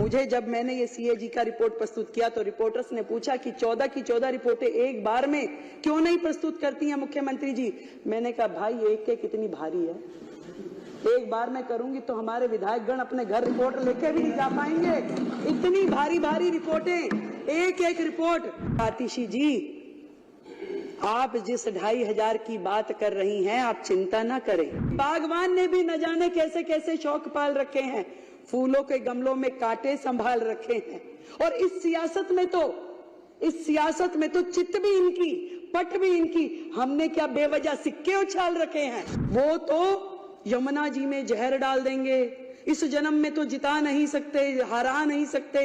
मुझे जब मैंने ये सीएजी का रिपोर्ट प्रस्तुत किया तो रिपोर्टर्स ने पूछा कि 14 की 14 रिपोर्टें एक बार में क्यों नहीं प्रस्तुत करती हैं मुख्यमंत्री जी। मैंने कहा भाई एक एक इतनी भारी है, एक बार में करूंगी तो हमारे विधायकगण अपने घर रिपोर्ट लेके भी नहीं जा पाएंगे। इतनी भारी भारी रिपोर्टें, एक एक रिपोर्ट। आतिशी जी, आप जिस 2500 की बात कर रही हैं, आप चिंता ना करें। बागवान ने भी न जाने कैसे कैसे शौक पाल रखे हैं, फूलों के गमलों में कांटे संभाल रखे हैं। और इस सियासत में तो चित भी इनकी, पट भी इनकी। हमने क्या बेवजह सिक्के उछाल रखे हैं? वो तो यमुना जी में जहर डाल देंगे, इस जन्म में तो जिता नहीं सकते, हरा नहीं सकते।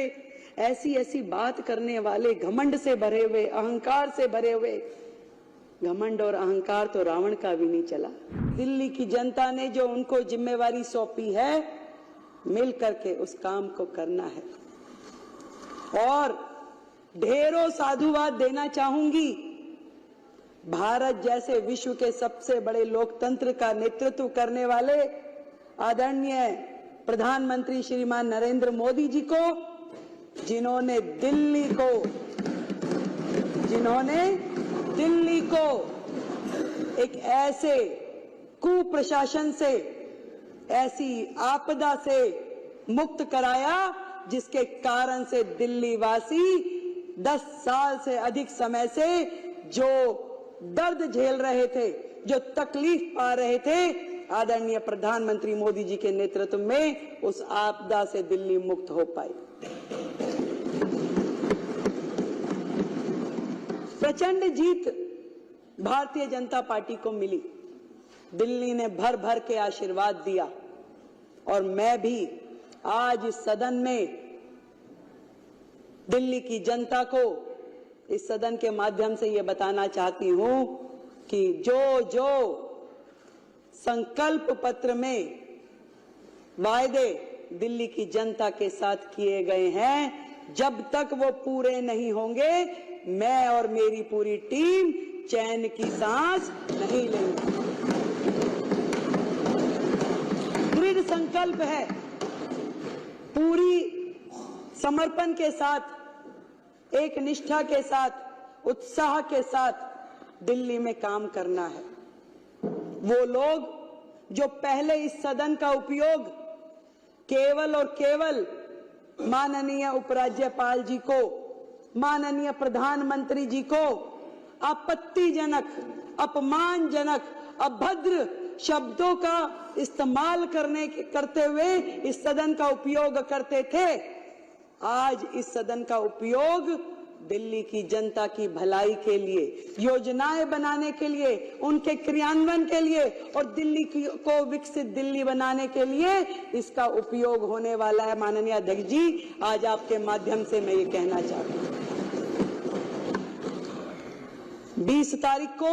ऐसी ऐसी बात करने वाले, घमंड से भरे हुए, अहंकार से भरे हुए। घमंड और अहंकार तो रावण का भी नहीं चला। दिल्ली की जनता ने जो उनको जिम्मेवारी सौंपी है, मिल करके उस काम को करना है। और ढेरों साधुवाद देना चाहूंगी। भारत जैसे विश्व के सबसे बड़े लोकतंत्र का नेतृत्व करने वाले आदरणीय प्रधानमंत्री श्रीमान नरेंद्र मोदी जी को, जिन्होंने दिल्ली को एक ऐसे कुप्रशासन से, ऐसी आपदा से मुक्त कराया जिसके कारण से दिल्ली वासी 10 साल से अधिक समय से जो दर्द झेल रहे थे, जो तकलीफ पा रहे थे, आदरणीय प्रधानमंत्री मोदी जी के नेतृत्व में उस आपदा से दिल्ली मुक्त हो पाई। प्रचंड जीत भारतीय जनता पार्टी को मिली। दिल्ली ने भर भर के आशीर्वाद दिया। और मैं भी आज इस सदन में दिल्ली की जनता को, इस सदन के माध्यम से ये बताना चाहती हूं कि जो संकल्प पत्र में वायदे दिल्ली की जनता के साथ किए गए हैं, जब तक वो पूरे नहीं होंगे, मैं और मेरी पूरी टीम चैन की सांस नहीं लेंगे। दृढ़ संकल्प है, पूरी समर्पण के साथ, एक निष्ठा के साथ, उत्साह के साथ दिल्ली में काम करना है। वो लोग जो पहले इस सदन का उपयोग केवल और केवल माननीय उपराज्यपाल जी को, माननीय प्रधानमंत्री जी को आपत्तिजनक, अपमानजनक, अभद्र शब्दों का इस्तेमाल करते हुए इस सदन का उपयोग करते थे, आज इस सदन का उपयोग दिल्ली की जनता की भलाई के लिए, योजनाएं बनाने के लिए, उनके क्रियान्वयन के लिए और दिल्ली को विकसित दिल्ली बनाने के लिए इसका उपयोग होने वाला है। माननीय अध्यक्ष जी, आज आपके माध्यम से मैं ये कहना चाहती हूँ, 20 तारीख को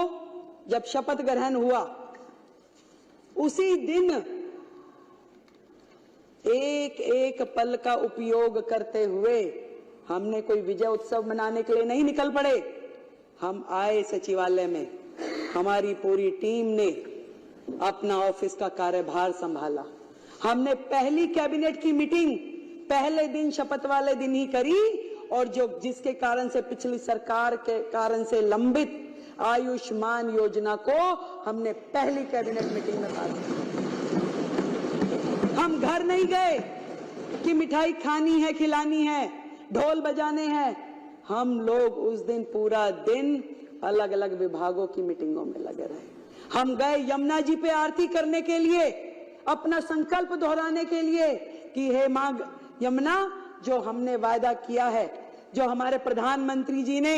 जब शपथ ग्रहण हुआ, उसी दिन एक एक पल का उपयोग करते हुए हमने कोई विजय उत्सव मनाने के लिए नहीं निकल पड़े। हम आए सचिवालय में, हमारी पूरी टीम ने अपना ऑफिस का कार्यभार संभाला। हमने पहली कैबिनेट की मीटिंग पहले दिन, शपथ वाले दिन ही करी, और जिसके कारण से पिछली सरकार के कारण से लंबित आयुष्मान योजना को हमने पहली कैबिनेट मीटिंग में पास किया। हम घर नहीं गए कि मिठाई खानी है, खिलानी है, ढोल बजाने हैं। हम लोग उस दिन पूरा दिन अलग अलग विभागों की मीटिंगों में लगे रहे। हम गए यमुना जी पे आरती करने के लिए, अपना संकल्प दोहराने के लिए कि हे मां यमुना, जो हमने वायदा किया है, जो हमारे प्रधानमंत्री जी ने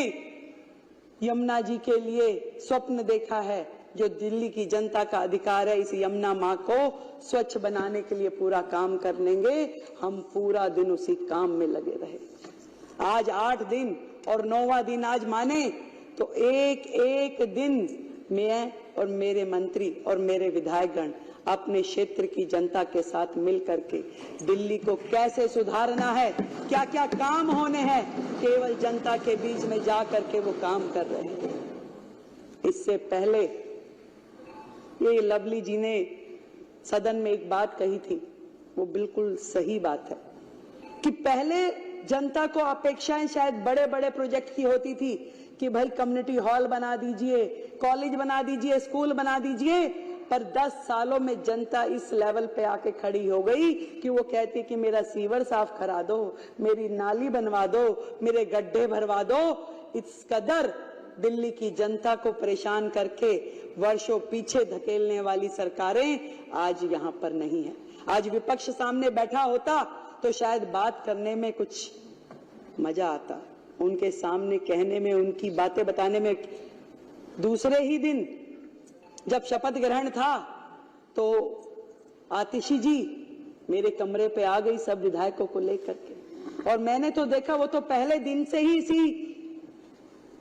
यमुना जी के लिए स्वप्न देखा है, जो दिल्ली की जनता का अधिकार है, इस यमुना मां को स्वच्छ बनाने के लिए पूरा काम कर लेंगे। हम पूरा दिन उसी काम में लगे रहे। आज 8 दिन और 9वां दिन आज माने तो एक एक दिन मैं और मेरे मंत्री और मेरे विधायकगण अपने क्षेत्र की जनता के साथ मिल करके दिल्ली को कैसे सुधारना है, क्या क्या काम होने हैं, केवल जनता के बीच में जा करके वो काम कर रहे हैं। इससे पहले ये लवली जी ने सदन में एक बात कही थी, वो बिल्कुल सही बात है। कि पहले जनता को अपेक्षाएं शायद बड़े बड़े प्रोजेक्ट की होती थी कि भाई कम्युनिटी हॉल बना दीजिए, कॉलेज बना दीजिए, स्कूल बना दीजिए, पर 10 सालों में जनता इस लेवल पे आके खड़ी हो गई कि वो कहती कि मेरा सीवर साफ करा दो, मेरी नाली बनवा दो, मेरे गड्ढे भरवा दो। इस कदर दिल्ली की जनता को परेशान करके वर्षों पीछे धकेलने वाली सरकारें आज यहाँ पर नहीं है। आज विपक्ष सामने बैठा होता तो शायद बात करने में कुछ मजा आता, उनके सामने कहने में, उनकी बातें बताने में। दूसरे ही दिन जब शपथ ग्रहण था तो आतिशी जी मेरे कमरे पे आ गई सब विधायकों को लेकर के, और मैंने तो देखा वो तो पहले दिन से ही इसी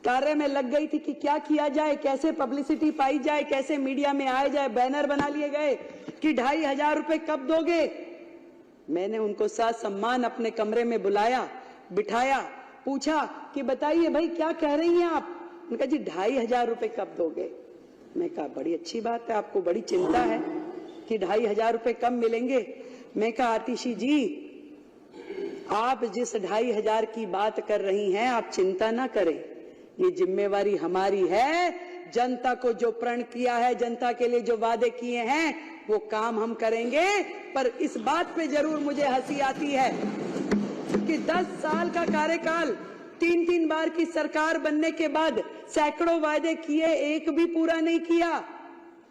कार्य में लग गई थी कि क्या किया जाए, कैसे पब्लिसिटी पाई जाए, कैसे मीडिया में आया जाए। बैनर बना लिए गए कि 2,500 रुपए कब दोगे। मैंने उनको साथ सम्मान अपने कमरे में बुलाया, बिठाया, पूछा कि बताइए भाई क्या कह रही हैं आप। उन्होंने कहा जी 2,500 रुपए कब दोगे। मैं कहा बड़ी अच्छी बात है, आपको बड़ी चिंता है कि 2,500 रुपए कब मिलेंगे। मैं कहा आतिशी जी आप जिस 2,500 की बात कर रही हैं आप चिंता ना करें, ये जिम्मेवारी हमारी है। जनता को जो प्रण किया है, जनता के लिए जो वादे किए हैं वो काम हम करेंगे। पर इस बात पे जरूर मुझे हंसी आती है कि 10 साल का कार्यकाल, 3-3 बार की सरकार बनने के बाद सैकड़ों वादे किए, एक भी पूरा नहीं किया।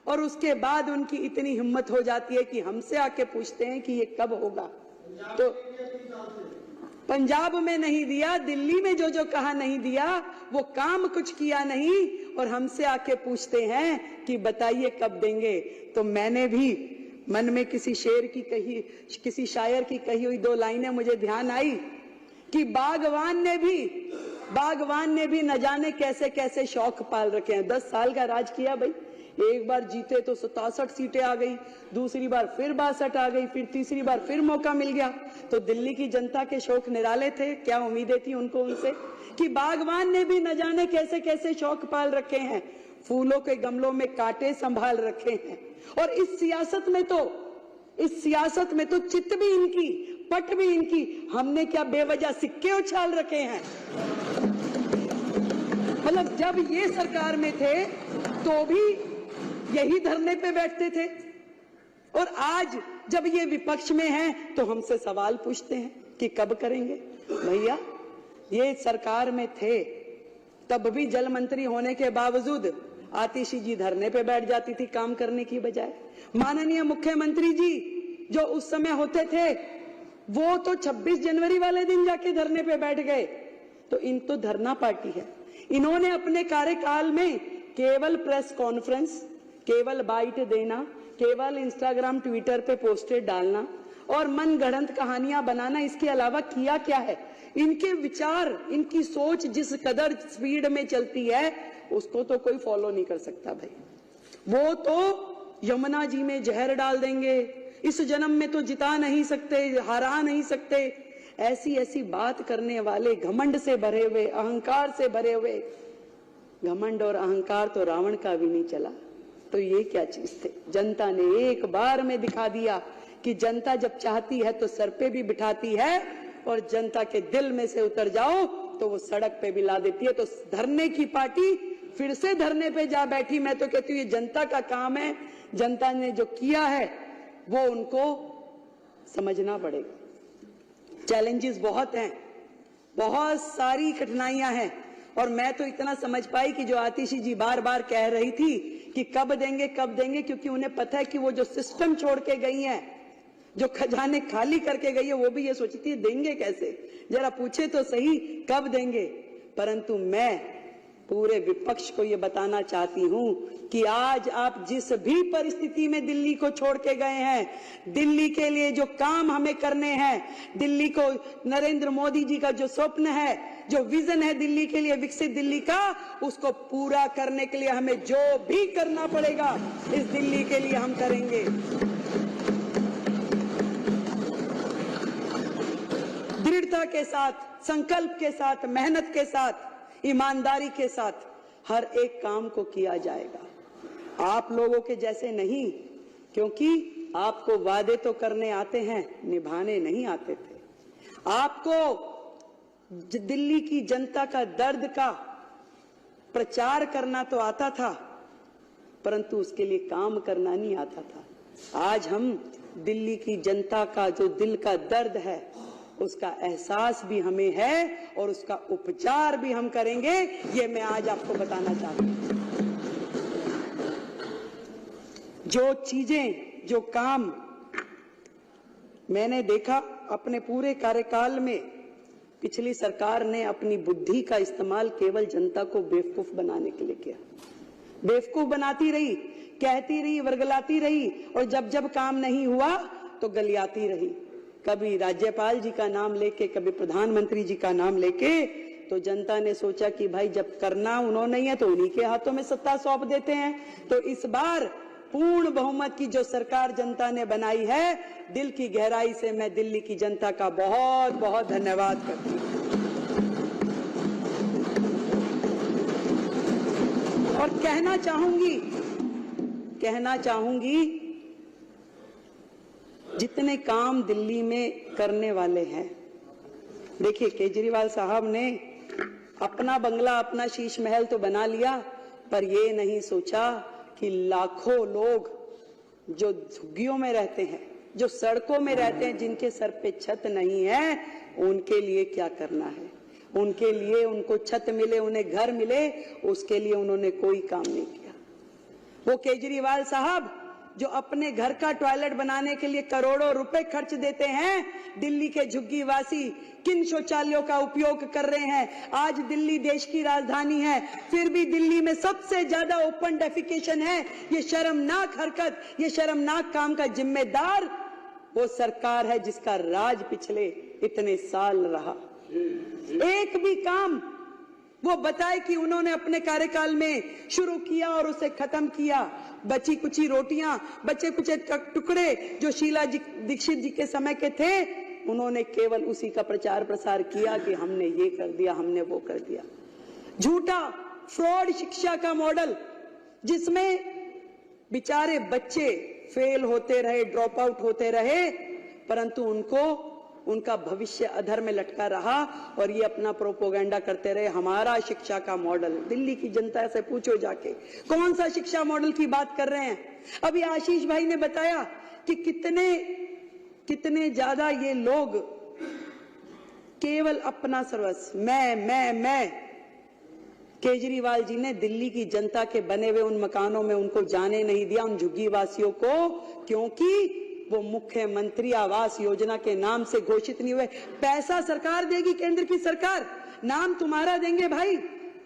और उसके बाद उनकी इतनी हिम्मत हो जाती है कि हमसे आके पूछते हैं कि ये कब होगा। तो पंजाब में नहीं दिया, दिल्ली में जो जो कहा नहीं दिया, वो काम कुछ किया नहीं, और हमसे आके पूछते हैं कि बताइए कब देंगे। तो मैंने भी मन में किसी शेर की कही, किसी शायर की कही हुई 2 लाइनें मुझे ध्यान आई कि बागवान ने भी न जाने कैसे कैसे शौक पाल रखे हैं। 10 साल का राज किया भाई, एक बार जीते तो 67 सीटें आ गई, दूसरी बार फिर 62 आ गई, फिर तीसरी बार फिर मौका मिल गया। तो दिल्ली की जनता के शौक निराले थे, क्या उम्मीदें थी उनको उनसे कि बागवान ने भी न जाने कैसे कैसे शौक पाल रखे हैं, फूलों के गमलों में कांटे संभाल रखे हैं। और इस सियासत में तो चित भी इनकी, पट भी इनकी, हमने क्या बेवजह सिक्के उछाल रखे हैं। मतलब जब ये सरकार में थे तो भी यही धरने पे बैठते थे, और आज जब ये विपक्ष में हैं तो हमसे सवाल पूछते हैं कि कब करेंगे। भैया ये सरकार में थे तब भी जल मंत्री होने के बावजूद आतिशी जी धरने पे बैठ जाती थी काम करने की बजाय। माननीय मुख्यमंत्री जी जो उस समय होते थे वो तो 26 जनवरी वाले दिन जाके धरने पे बैठ गए। तो इन तो धरना पार्टी है। इन्होंने अपने कार्यकाल में केवल प्रेस कॉन्फ्रेंस, केवल बाइट देना, केवल इंस्टाग्राम ट्विटर पे पोस्टर डालना और मनगढ़ंत कहानियां बनाना, इसके अलावा किया क्या है। इनके विचार, इनकी सोच जिस कदर स्पीड में चलती है उसको तो कोई फॉलो नहीं कर सकता भाई। वो तो यमुना जी में जहर डाल देंगे, इस जन्म में तो जिता नहीं सकते, हरा नहीं सकते, ऐसी ऐसी बात करने वाले, घमंड से भरे हुए, अहंकार से भरे हुए। घमंड और अहंकार तो रावण का भी नहीं चला, तो ये क्या चीज थे। जनता ने एक बार में दिखा दिया कि जनता जब चाहती है तो सर पे भी बिठाती है, और जनता के दिल में से उतर जाओ तो वो सड़क पे भी ला देती है। तो धरने की पार्टी फिर से धरने पे जा बैठी। मैं तो कहती हूँ ये जनता का काम है, जनता ने जो किया है वो उनको समझना पड़ेगा। चैलेंजेस बहुत हैं, बहुत सारी कठिनाइयां हैं, और मैं तो इतना समझ पाई कि जो आतिशी जी बार बार कह रही थी कि कब देंगे कब देंगे, क्योंकि उन्हें पता है कि वो जो सिस्टम छोड़ के गई हैं, जो खजाने खाली करके गई है, वो भी ये सोचती है देंगे कैसे, जरा पूछे तो सही कब देंगे। परंतु मैं पूरे विपक्ष को ये बताना चाहती हूं कि आज आप जिस भी परिस्थिति में दिल्ली को छोड़ के गए हैं, दिल्ली के लिए जो काम हमें करने हैं, दिल्ली को, नरेंद्र मोदी जी का जो स्वप्न है, जो विजन है दिल्ली के लिए, विकसित दिल्ली का, उसको पूरा करने के लिए हमें जो भी करना पड़ेगा इस दिल्ली के लिए हम करेंगे। दृढ़ता के साथ, संकल्प के साथ, मेहनत के साथ, ईमानदारी के साथ हर एक काम को किया जाएगा। आप लोगों के जैसे नहीं, क्योंकि आपको वादे तो करने आते हैं, निभाने नहीं आते थे। आपको दिल्ली की जनता का दर्द का प्रचार करना तो आता था, परंतु उसके लिए काम करना नहीं आता था। आज हम दिल्ली की जनता का जो दिल का दर्द है उसका एहसास भी हमें है और उसका उपचार भी हम करेंगे, ये मैं आज आपको बताना चाहता हूं। जो चीजें, जो काम मैंने देखा अपने पूरे कार्यकाल में, पिछली सरकार ने अपनी बुद्धि का इस्तेमाल केवल जनता को बेवकूफ बनाने के लिए किया। बेवकूफ बनाती रही, कहती रही, वर्गलाती रही, और जब जब काम नहीं हुआ तो गलियाती रही। कभी राज्यपाल जी का नाम लेके, कभी प्रधानमंत्री जी का नाम लेके। तो जनता ने सोचा कि भाई जब करना उन्होंने ही है तो उन्हीं के हाथों में सत्ता सौंप देते हैं। तो इस बार पूर्ण बहुमत की जो सरकार जनता ने बनाई है, दिल की गहराई से मैं दिल्ली की जनता का बहुत बहुत धन्यवाद करती हूं। और कहना चाहूंगी जितने काम दिल्ली में करने वाले हैं, देखिए केजरीवाल साहब ने अपना बंगला, अपना शीश महल तो बना लिया, पर ये नहीं सोचा कि लाखों लोग जो झुग्गियों में रहते हैं, जो सड़कों में रहते हैं, जिनके सर पे छत नहीं है, उनके लिए क्या करना है। उनके लिए, उनको छत मिले, उन्हें घर मिले, उसके लिए उन्होंने कोई काम नहीं किया। वो केजरीवाल साहब जो अपने घर का टॉयलेट बनाने के लिए करोड़ों रुपए खर्च देते हैं, दिल्ली के झुग्गीवासी किन शौचालयों का उपयोग कर रहे हैं। आज दिल्ली देश की राजधानी है, फिर भी दिल्ली में सबसे ज्यादा ओपन डेफिकेशन है। ये शर्मनाक हरकत, ये शर्मनाक काम का जिम्मेदार वो सरकार है जिसका राज पिछले इतने साल रहा। एक भी काम वो बताए कि उन्होंने अपने कार्यकाल में शुरू किया और उसे खत्म किया। बची कुची रोटियां, बचे कुछ टुकड़े जो शीला दीक्षित जी के समय के थे, उन्होंने केवल उसी का प्रचार प्रसार किया कि हमने ये कर दिया, हमने वो कर दिया। झूठा फ्रॉड शिक्षा का मॉडल, जिसमें बेचारे बच्चे फेल होते रहे, ड्रॉप आउट होते रहे, परंतु उनका भविष्य अधर में लटका रहा और ये अपना प्रोपोगंडा करते रहे, हमारा शिक्षा का मॉडल। दिल्ली की जनता से पूछो जाके कौन सा शिक्षा मॉडल की बात कर रहे हैं। अभी आशीष भाई ने बताया कि कितने ज्यादा ये लोग केवल अपना सर्वस्व, मैं। केजरीवाल जी ने दिल्ली की जनता के बने हुए उन मकानों में उनको जाने नहीं दिया, उन झुग्गी वासियों को, क्योंकि वो मुख्यमंत्री आवास योजना के नाम से घोषित नहीं हुए। पैसा सरकार देगी, केंद्र की सरकार, नाम तुम्हारा देंगे भाई।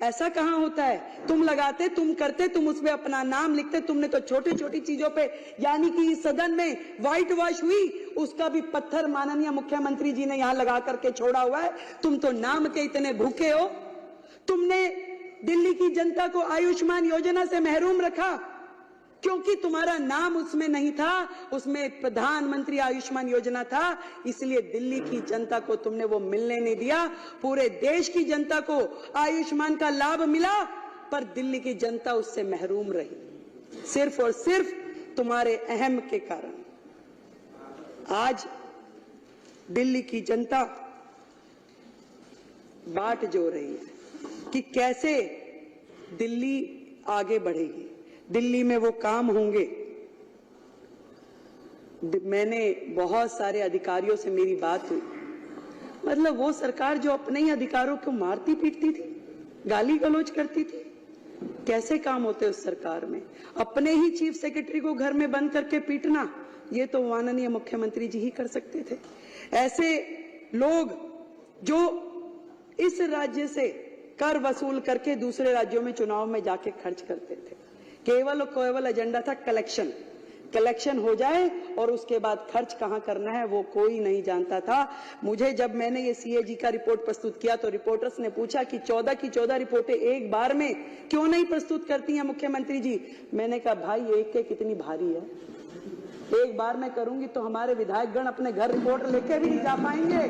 ऐसा कहां होता है? तुम लगाते, तुम करते, तुम उसमें अपना नाम लिखते। तुमने तो छोटी छोटी चीजों पे, यानी कि इस सदन में व्हाइट वॉश हुई, उसका भी पत्थर माननीय मुख्यमंत्री जी ने यहां लगा करके छोड़ा हुआ है। तुम तो नाम के इतने भूखे हो। तुमने दिल्ली की जनता को आयुष्मान योजना से महरूम रखा क्योंकि तुम्हारा नाम उसमें नहीं था, उसमें प्रधानमंत्री आयुष्मान योजना था, इसलिए दिल्ली की जनता को तुमने वो मिलने नहीं दिया। पूरे देश की जनता को आयुष्मान का लाभ मिला, पर दिल्ली की जनता उससे महरूम रही, सिर्फ और सिर्फ तुम्हारे अहम के कारण। आज दिल्ली की जनता बाट जो रही है कि कैसे दिल्ली आगे बढ़ेगी, दिल्ली में वो काम होंगे। मैंने बहुत सारे अधिकारियों से मेरी बात हुई, मतलब वो सरकार जो अपने ही अधिकारों को मारती पीटती थी, गाली गलौज करती थी, कैसे काम होते उस सरकार में। अपने ही चीफ सेक्रेटरी को घर में बंद करके पीटना, ये तो माननीय मुख्यमंत्री जी ही कर सकते थे। ऐसे लोग जो इस राज्य से कर वसूल करके दूसरे राज्यों में चुनाव में जाके खर्च करते थे, केवल एजेंडा था कलेक्शन हो जाए और उसके बाद खर्च कहां करना है वो कोई नहीं जानता था। मुझे जब मैंने ये सीएजी का रिपोर्ट प्रस्तुत किया तो रिपोर्टर्स ने पूछा कि 14 की 14 रिपोर्टें एक बार में क्यों नहीं प्रस्तुत करती हैं मुख्यमंत्री जी। मैंने कहा भाई एक कितनी भारी है, एक बार में करूंगी तो हमारे विधायकगण अपने घर रिपोर्ट लेके भी नहीं जा पाएंगे।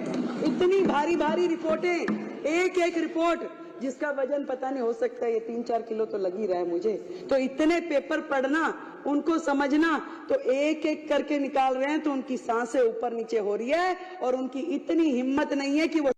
इतनी भारी भारी रिपोर्टें, एक रिपोर्ट जिसका वजन पता नहीं, हो सकता है ये 3-4 किलो तो लग ही रहा है मुझे। तो इतने पेपर पढ़ना उनको समझना, तो एक एक करके निकाल रहे हैं तो उनकी सांसें ऊपर नीचे हो रही है और उनकी इतनी हिम्मत नहीं है कि वो